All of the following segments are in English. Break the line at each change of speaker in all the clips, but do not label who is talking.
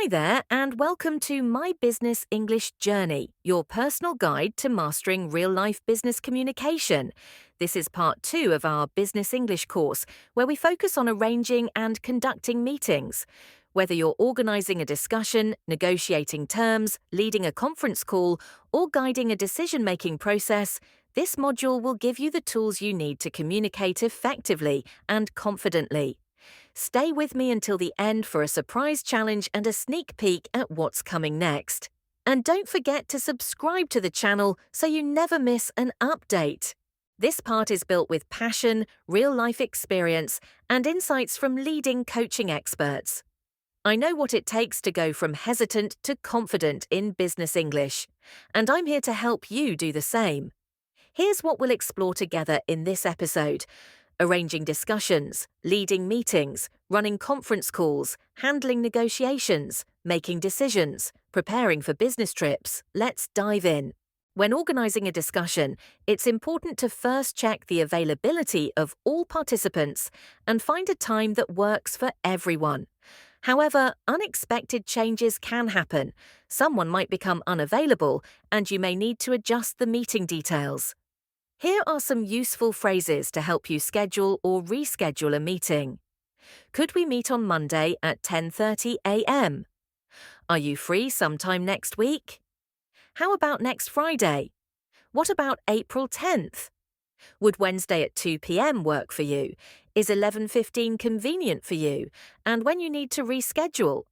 Hi there, and welcome to My Business English Journey, your personal guide to mastering real-life business communication. This is part 2 of our Business English course, where we focus on arranging and conducting meetings. Whether you're organizing a discussion, negotiating terms, leading a conference call, or guiding a decision-making process, this module will give you the tools you need to communicate effectively and confidently. Stay with me until the end for a surprise challenge and a sneak peek at what's coming next. And don't forget to subscribe to the channel so you never miss an update. This part is built with passion, real-life experience, and insights from leading coaching experts. I know what it takes to go from hesitant to confident in business English, and I'm here to help you do the same. Here's what we'll explore together in this episode: arranging discussions, leading meetings, running conference calls, handling negotiations, making decisions, preparing for business trips. Let's dive in. When organizing a discussion, it's important to first check the availability of all participants and find a time that works for everyone. However, unexpected changes can happen. Someone might become unavailable, and you may need to adjust the meeting details. Here are some useful phrases to help you schedule or reschedule a meeting. Could we meet on Monday at 10:30 a.m.? Are you free sometime next week? How about next Friday? What about April 10th? Would Wednesday at 2 p.m. work for you? Is 11:15 convenient for you? And when you need to reschedule?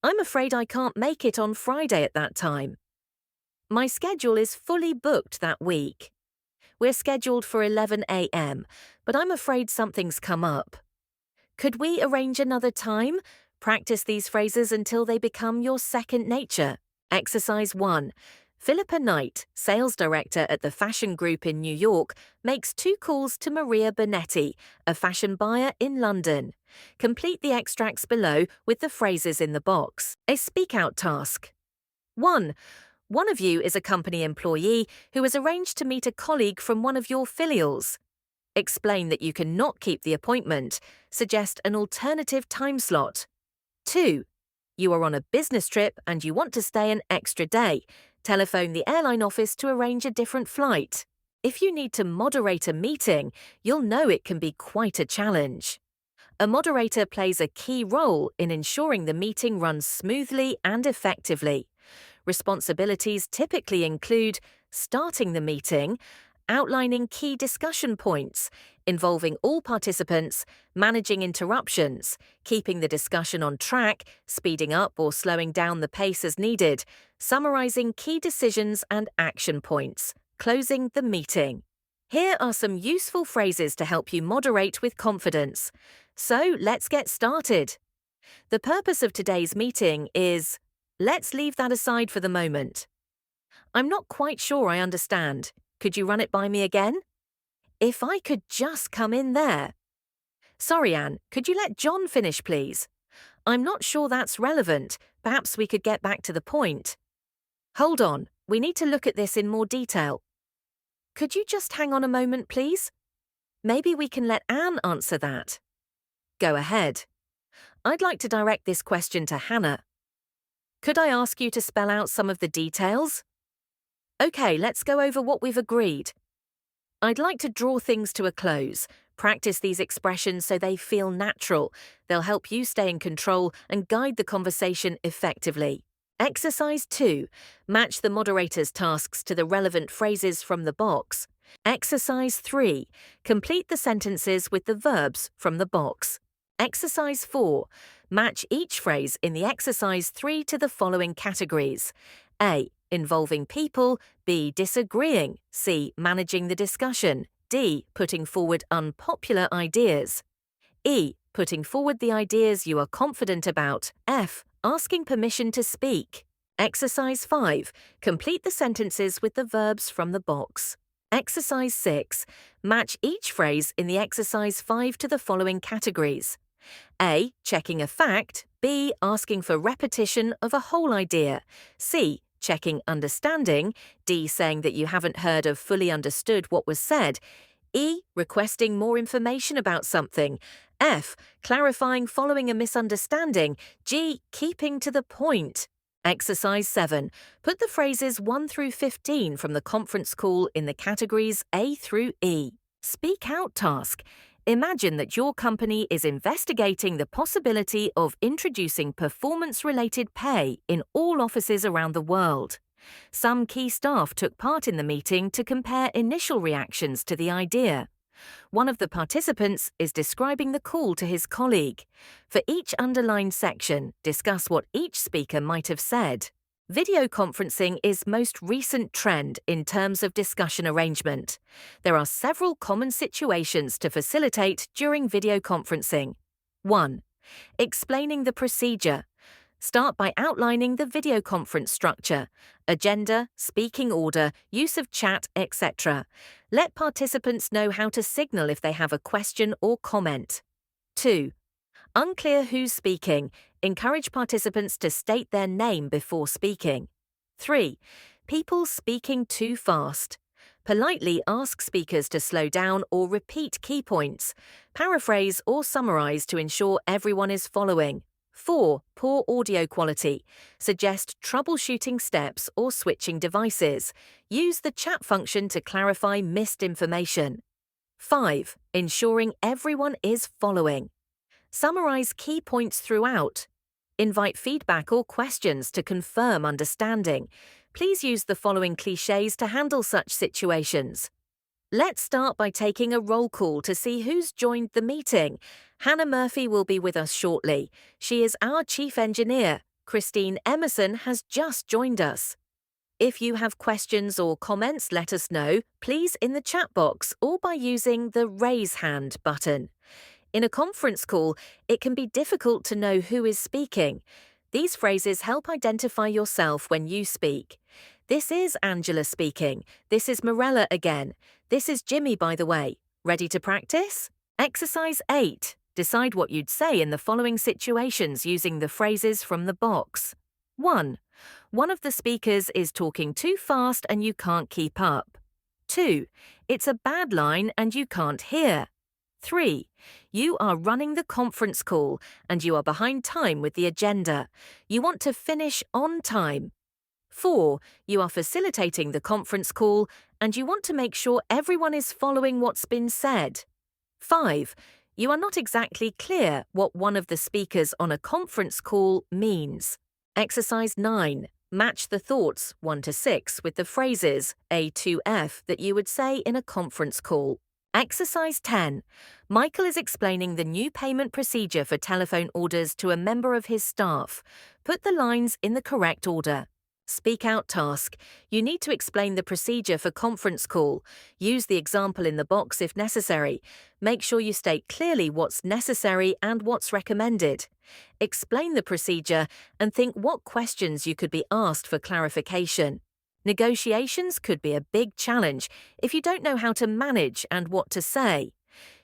I'm afraid I can't make it on Friday at that time. My schedule is fully booked that week. We're scheduled for 11 a.m., but I'm afraid something's come up. Could we arrange another time? Practice these phrases until they become your second nature. Exercise 1. Philippa Knight, sales director at the fashion group in New York, makes 2 calls to Maria Bonetti, a fashion buyer in London. Complete the extracts below with the phrases in the box. A speak-out task. 1. One of you is a company employee who has arranged to meet a colleague from one of your filials. Explain that you cannot keep the appointment. Suggest an alternative time slot. 2. You are on a business trip and you want to stay an extra day. Telephone the airline office to arrange a different flight. If you need to moderate a meeting, you'll know it can be quite a challenge. A moderator plays a key role in ensuring the meeting runs smoothly and effectively. Responsibilities typically include starting the meeting, outlining key discussion points, involving all participants, managing interruptions, keeping the discussion on track, speeding up or slowing down the pace as needed, summarizing key decisions and action points, closing the meeting. Here are some useful phrases to help you moderate with confidence. So let's get started. The purpose of today's meeting is: let's leave that aside for the moment. I'm not quite sure I understand. Could you run it by me again? If I could just come in there. Sorry, Anne, could you let John finish, please? I'm not sure that's relevant. Perhaps we could get back to the point. Hold on, we need to look at this in more detail. Could you just hang on a moment, please? Maybe we can let Anne answer that. Go ahead. I'd like to direct this question to Hannah. Could I ask you to spell out some of the details? Okay, let's go over what we've agreed. I'd like to draw things to a close. Practice these expressions so they feel natural. They'll help you stay in control and guide the conversation effectively. Exercise 2. Match the moderator's tasks to the relevant phrases from the box. Exercise 3. Complete the sentences with the verbs from the box. Exercise 4. Match each phrase in the exercise 3 to the following categories: A. Involving people. B. Disagreeing. C. Managing the discussion. D. Putting forward unpopular ideas. E. Putting forward the ideas you are confident about. F. Asking permission to speak. Exercise 5. Complete the sentences with the verbs from the box. Exercise 6. Match each phrase in the exercise 5 to the following categories: A. Checking a fact. B. Asking for repetition of a whole idea. C. Checking understanding. D. Saying that you haven't heard or fully understood what was said. E. Requesting more information about something. F. Clarifying following a misunderstanding. G. Keeping to the point. Exercise 7. Put the phrases 1 through 15 from the conference call in the categories A through E. Speak out task. Imagine that your company is investigating the possibility of introducing performance-related pay in all offices around the world. Some key staff took part in the meeting to compare initial reactions to the idea. One of the participants is describing the call to his colleague. For each underlined section, discuss what each speaker might have said. Video conferencing is most recent trend in terms of discussion arrangement. There are several common situations to facilitate during video conferencing. 1. Explaining the procedure. Start by outlining the video conference structure, agenda, speaking order, use of chat, etc. Let participants know how to signal if they have a question or comment. 2. Unclear who's speaking. Encourage participants to state their name before speaking. 3. People speaking too fast. Politely ask speakers to slow down or repeat key points. Paraphrase or summarize to ensure everyone is following. 4. Poor audio quality. Suggest troubleshooting steps or switching devices. Use the chat function to clarify missed information. 5. Ensuring everyone is following. Summarize key points throughout. Invite feedback or questions to confirm understanding. Please use the following clichés to handle such situations. Let's start by taking a roll call to see who's joined the meeting. Hannah Murphy will be with us shortly. She is our chief engineer. Christine Emerson has just joined us. If you have questions or comments, let us know, please in the chat box or by using the raise hand button. In a conference call, it can be difficult to know who is speaking. These phrases help identify yourself when you speak. This is Angela speaking. This is Morella again. This is Jimmy, by the way. Ready to practice? Exercise 8. Decide what you'd say in the following situations using the phrases from the box. 1. One of the speakers is talking too fast and you can't keep up. 2. It's a bad line and you can't hear. 3. You are running the conference call and you are behind time with the agenda. You want to finish on time. 4. You are facilitating the conference call and you want to make sure everyone is following what's been said. 5. You are not exactly clear what one of the speakers on a conference call means. Exercise 9. Match the thoughts 1 to 6 with the phrases A to F that you would say in a conference call. Exercise 10. Michael is explaining the new payment procedure for telephone orders to a member of his staff. Put the lines in the correct order. Speak out task. You need to explain the procedure for conference call. Use the example in the box if necessary. Make sure you state clearly what's necessary and what's recommended. Explain the procedure and think what questions you could be asked for clarification. Negotiations could be a big challenge if you don't know how to manage and what to say.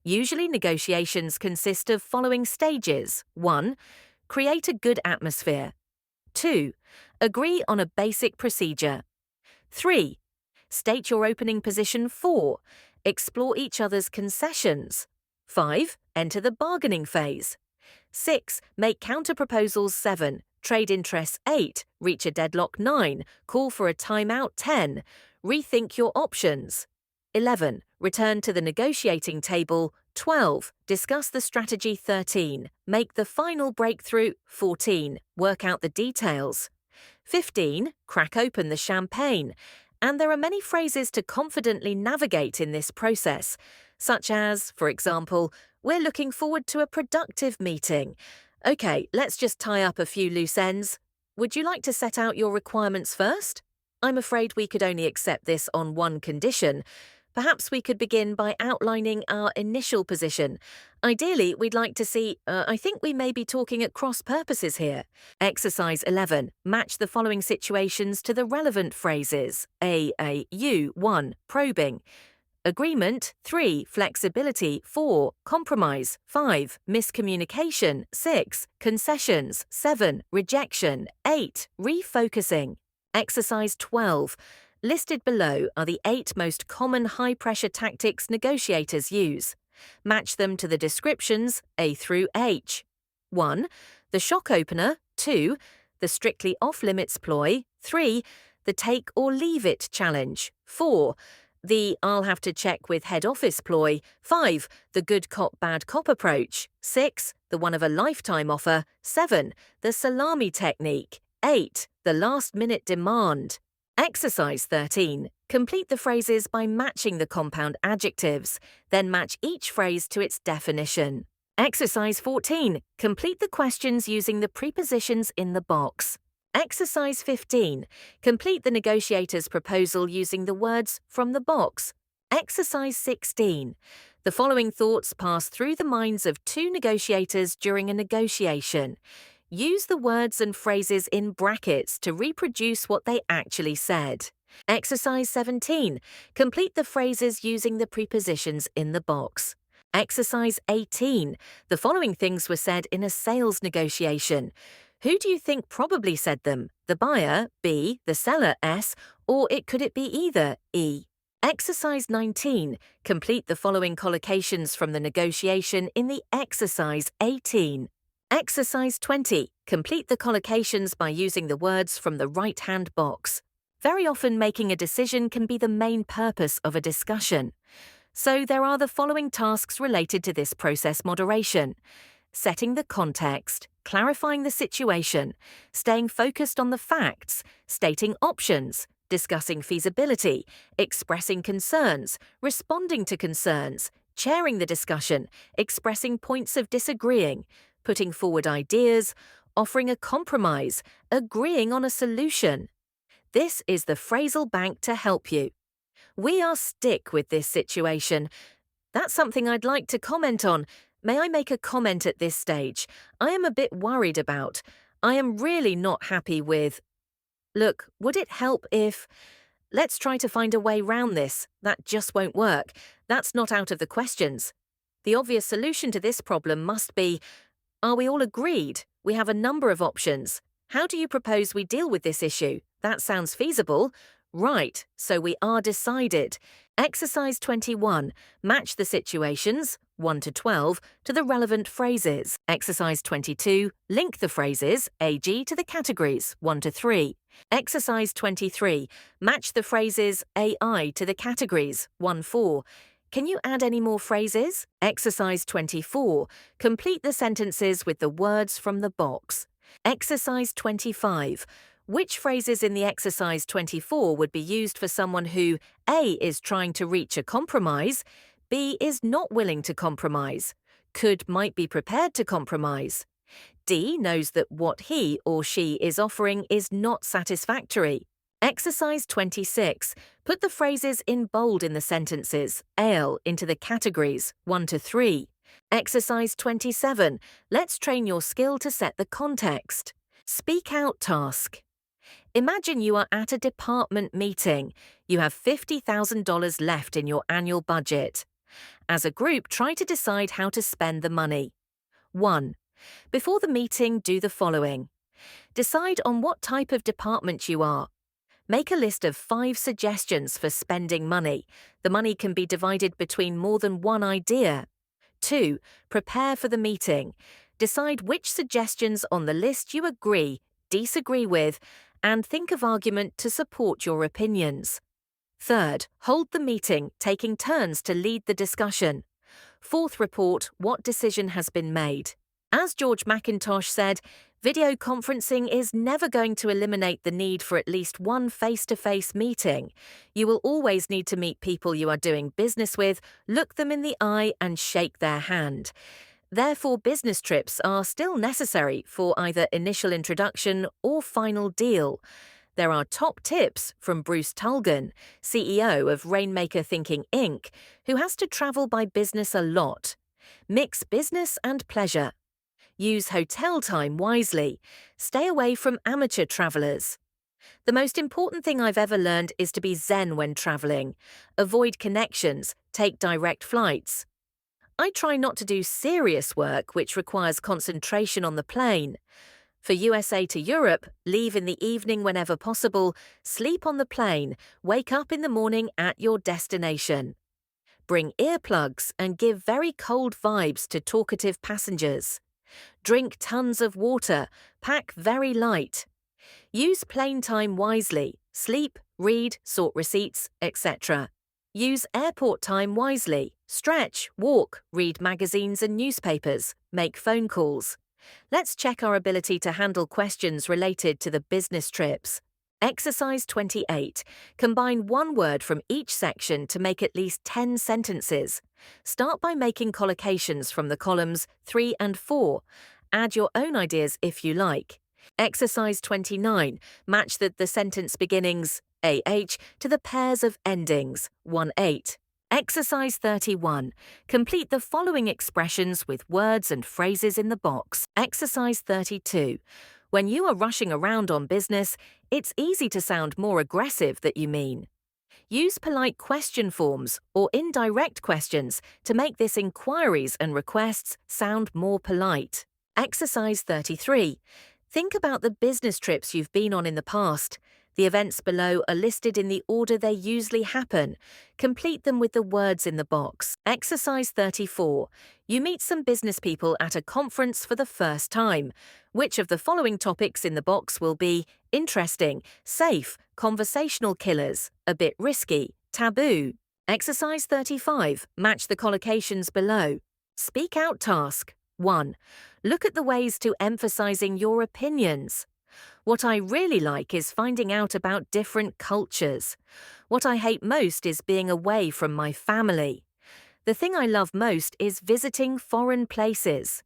Usually negotiations consist of following stages. 1. Create a good atmosphere. 2. Agree on a basic procedure. 3. State your opening position. 4. Explore each other's concessions. 5. Enter the bargaining phase. 6. Make counter-proposals. 7. Trade interests. 8. Reach a deadlock. 9. Call for a timeout. 10. Rethink your options. 11. Return to the negotiating table. 12. Discuss the strategy. 13. Make the final breakthrough. 14. Work out the details. 15. Crack open the champagne. And there are many phrases to confidently navigate in this process, such as, for example, we're looking forward to a productive meeting. Okay, let's just tie up a few loose ends. Would you like to set out your requirements first? I'm afraid we could only accept this on one condition. Perhaps we could begin by outlining our initial position. Ideally, we'd like to see, I think we may be talking at cross purposes here. Exercise 11. Match the following situations to the relevant phrases. U. 1. Probing. Agreement. 3. Flexibility. 4. Compromise. 5. Miscommunication. 6. Concessions. 7. Rejection. 8. Refocusing. Exercise 12. Listed below are the 8 most common high-pressure tactics negotiators use. Match them to the descriptions A through H. 1. The shock opener. 2. The strictly off-limits ploy. 3. The take or leave it challenge. 4. The I'll have to check with head office ploy. 5. The good cop bad cop approach. 6. The one of a lifetime offer. 7. The salami technique. 8. The last minute demand. Exercise 13. Complete the phrases by matching the compound adjectives, then match each phrase to its definition. Exercise 14. Complete the questions using the prepositions in the box. Exercise 15. Complete the negotiator's proposal using the words from the box. Exercise 16. The following thoughts pass through the minds of two negotiators during a negotiation. Use the words and phrases in brackets to reproduce what they actually said. Exercise 17. Complete the phrases using the prepositions in the box. Exercise 18. The following things were said in a sales negotiation. Who do you think probably said them? The buyer, B, the seller, S, or could it be either, E? Exercise 19. Complete the following collocations from the negotiation in the exercise 18. Exercise 20. Complete the collocations by using the words from the right-hand box. Very often making a decision can be the main purpose of a discussion. So there are the following tasks related to this process moderation. Setting the context, clarifying the situation, staying focused on the facts, stating options, discussing feasibility, expressing concerns, responding to concerns, chairing the discussion, expressing points of disagreeing, putting forward ideas, offering a compromise, agreeing on a solution. This is the phrasal bank to help you. We are stick with this situation. That's something I'd like to comment on. May I make a comment at this stage? I am a bit worried about. I am really not happy with. Look, would it help if. Let's try to find a way round this. That just won't work. That's not out of the questions. The obvious solution to this problem must be. Are we all agreed? We have a number of options. How do you propose we deal with this issue? That sounds feasible. Right, so we are decided. Exercise 21. Match the situations, 1 to 12, to the relevant phrases. Exercise 22. Link the phrases, AG, to the categories, 1 to 3. Exercise 23. Match the phrases, AI, to the categories, 1-4. Can you add any more phrases? Exercise 24. Complete the sentences with the words from the box. Exercise 25. Which phrases in the exercise 24 would be used for someone who A. is trying to reach a compromise, B. is not willing to compromise, might be prepared to compromise, D. knows that what he or she is offering is not satisfactory. Exercise 26. Put the phrases in bold in the sentences, ale, into the categories, 1 to 3. Exercise 27. Let's train your skill to set the context. Speak out task. Imagine you are at a department meeting. You have $50,000 left in your annual budget. As a group, try to decide how to spend the money. 1. Before the meeting, do the following. Decide on what type of department you are. Make a list of 5 suggestions for spending money. The money can be divided between more than one idea. 2. Prepare for the meeting. Decide which suggestions on the list you agree, disagree with, and think of argument to support your opinions. 3rd, hold the meeting, taking turns to lead the discussion. 4th, report what decision has been made. As George McIntosh said, video conferencing is never going to eliminate the need for at least one face-to-face meeting. You will always need to meet people you are doing business with, look them in the eye, and shake their hand. Therefore, business trips are still necessary for either initial introduction or final deal. There are top tips from Bruce Tulgan, CEO of Rainmaker Thinking Inc., who has to travel by business a lot. Mix business and pleasure. Use hotel time wisely. Stay away from amateur travelers. The most important thing I've ever learned is to be zen when traveling. Avoid connections. Take direct flights. I try not to do serious work which requires concentration on the plane. For USA to Europe, leave in the evening whenever possible, sleep on the plane, wake up in the morning at your destination. Bring earplugs and give very cold vibes to talkative passengers. Drink tons of water. Pack very light. Use plane time wisely. Sleep, read, sort receipts, etc. Use airport time wisely. Stretch, walk, read magazines and newspapers, make phone calls. Let's check our ability to handle questions related to the business trips. Exercise 28. Combine one word from each section to make at least 10 sentences. Start by making collocations from the columns 3 and 4. Add your own ideas if you like. Exercise 29. Match the sentence beginnings AH to the pairs of endings 1-8. Exercise 31. Complete the following expressions with words and phrases in the box. Exercise 32. When you are rushing around on business, it's easy to sound more aggressive than you mean. Use polite question forms or indirect questions to make this inquiries and requests sound more polite. Exercise 33. Think about the business trips you've been on in the past. The events below are listed in the order they usually happen. Complete them with the words in the box. Exercise 34. You meet some business people at a conference for the first time. Which of the following topics in the box will be interesting, safe, conversational killers, a bit risky, taboo? Exercise 35. Match the collocations below. Speak out task. 1. Look at the ways to emphasizing your opinions. What I really like is finding out about different cultures. What I hate most is being away from my family. The thing I love most is visiting foreign places.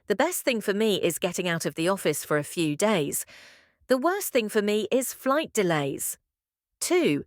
The best thing for me is getting out of the office for a few days. The worst thing for me is flight delays. 2.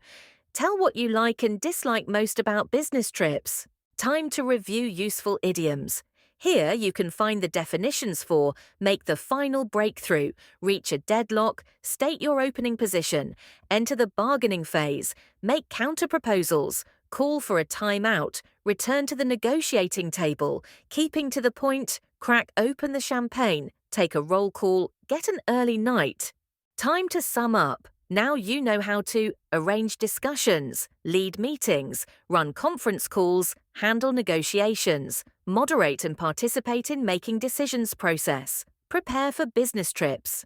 Tell what you like and dislike most about business trips. Time to review useful idioms. Here you can find the definitions for make the final breakthrough, reach a deadlock, state your opening position, enter the bargaining phase, make counter-proposals, call for a timeout, return to the negotiating table, keeping to the point, crack open the champagne, take a roll call, get an early night. Time to sum up. Now you know how to arrange discussions, lead meetings, run conference calls, handle negotiations, moderate and participate in making decisions process, prepare for business trips.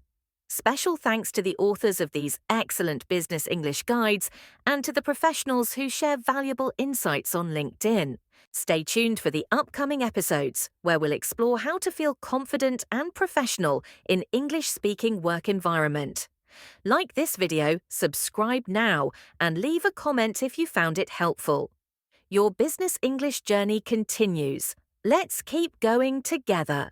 Special thanks to the authors of these excellent business English guides and to the professionals who share valuable insights on LinkedIn. Stay tuned for the upcoming episodes where we'll explore how to feel confident and professional in English-speaking work environment. Like this video, subscribe now, and leave a comment if you found it helpful. Your business English journey continues. Let's keep going together.